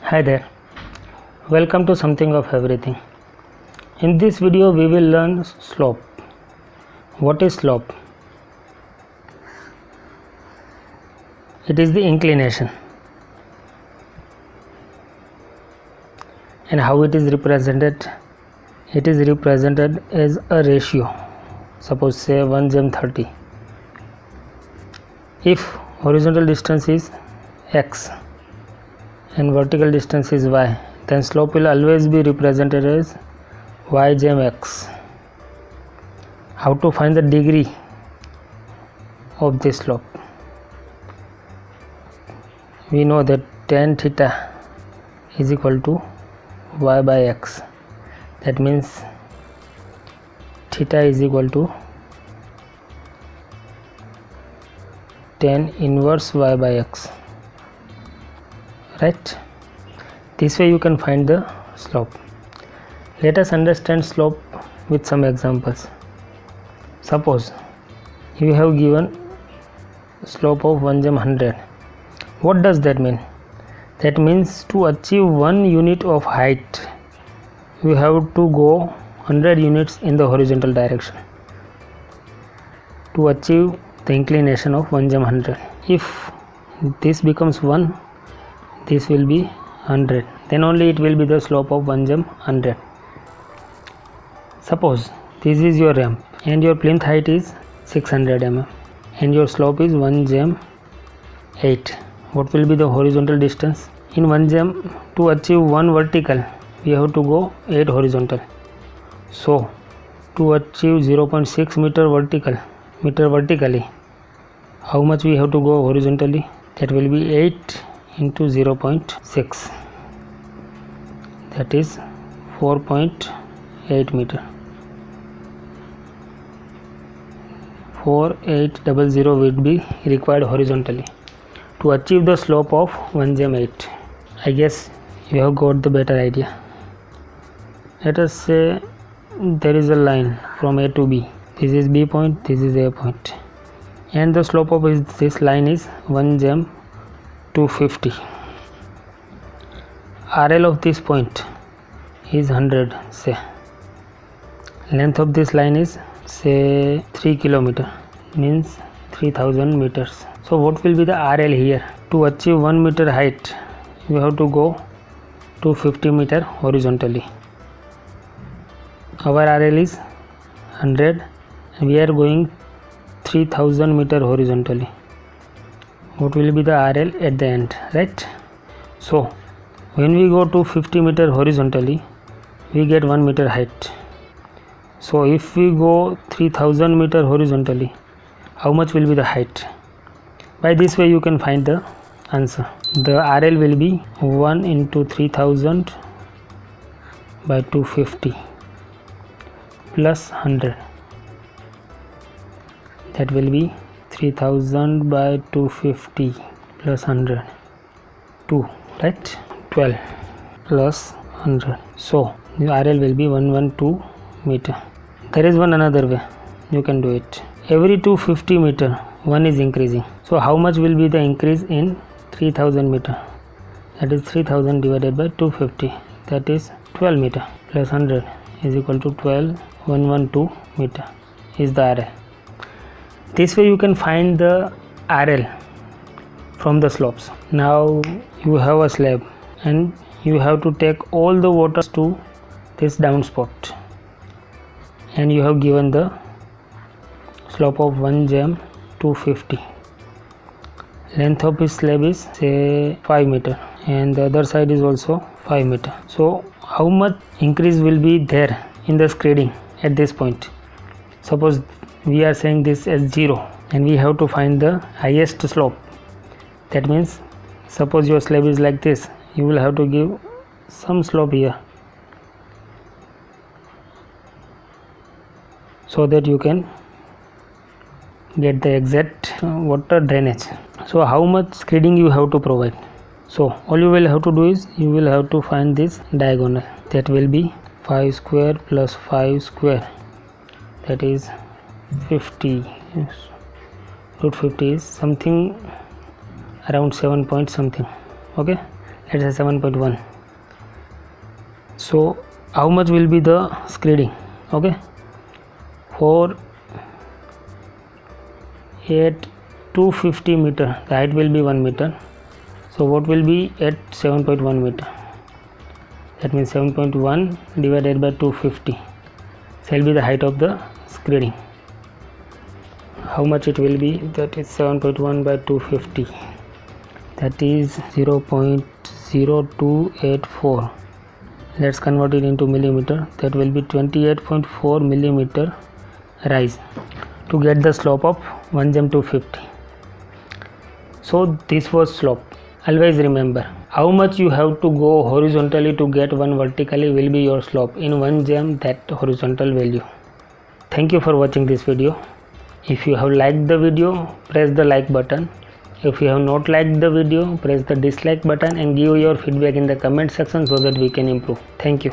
Hi there, welcome to Something of Everything. In this video we will learn slope. What is slope? It is the inclination. And how it is represented? It is represented as a ratio. Suppose say 1:30. If horizontal distance is x and vertical distance is y, then slope will always be represented as y/x. How to find the degree of this slope? We know that tan theta is equal to y by x. That means theta is equal to tan inverse y by x. Right? This way you can find the slope. Let us understand slope with some examples. Suppose you have given slope of 1/100. What does that mean? That means to achieve 1 unit of height you have to go 100 units in the horizontal direction to achieve the inclination of 1/100. If this becomes 1, this will be 100, then only it will be the slope of 1/100. Suppose this is your ramp and your plinth height is 600 mm and your slope is 1/8. What will be the horizontal distance? In 1 to achieve 1 vertical we have to go 8 horizontal. So to achieve 0.6 meter vertically, how much we have to go horizontally? That will be 8 into 0.6, that is 4.8 meter. 4800 would be required horizontally to achieve the slope of 1/8. I guess you have got the better idea. Let us say there is a line from A to B. This is B point, this is A point, and the slope of this line is 1/250. RL of this point is 100, say. Length of this line is say 3 kilometer, means 3000 meters. So what will be the RL here? To achieve 1 meter height you have to go 250 meter horizontally. Our RL is 100 and we are going 3000 meter horizontally. What will be the RL at the end, right? So when we go to 50 meter horizontally we get 1 meter height. So if we go 3000 meter horizontally, how much will be the height? By this way you can find the answer. The RL will be 1 into 3000 by 250 plus 100. That will be 3000 by 250 plus 100, 2, right? 12 plus 100. So the RL will be 112 meter. There is one another way you can do it. Every 250 meter 1 is increasing. So how much will be the increase in 3000 meter? That is 3000 divided by 250, that is 12 meter plus 100 is equal to 12. 112 meter is the RL. This way you can find the RL from the slopes. Now you have a slab and you have to take all the waters to this downspout, and you have given the slope of 1/250. Length of this slab is say 5 meter and the other side is also 5 meter. So how much increase will be there in the screeding at this point? Suppose we are saying this as 0 and we have to find the highest slope. That means suppose your slab is like this, you will have to give some slope here so that you can get the exact water drainage. So how much screeding you have to provide? So all you will have to do is you will have to find this diagonal. That will be 5 square plus 5 square, that is 50. Root 50 is something around 7 point something. Okay, let's say 7.1. So how much will be the screeding? Okay, for at 250 meter the height will be 1 meter. So what will be at 7.1 meter? That means 7.1 divided by 250 shall be the height of the screeding. How much it will be? That is 7.1 by 250, that is 0.0284. let's convert it into millimeter. That will be 28.4 millimeter rise to get the slope of 1 jump 250. So this was slope. Always remember, how much you have to go horizontally to get one vertically will be your slope in 1 jump, that horizontal value. Thank you for watching this video. If you have liked the video, press the like button. If you have not liked the video, press the dislike button and give your feedback in the comment section so that we can improve. Thank you.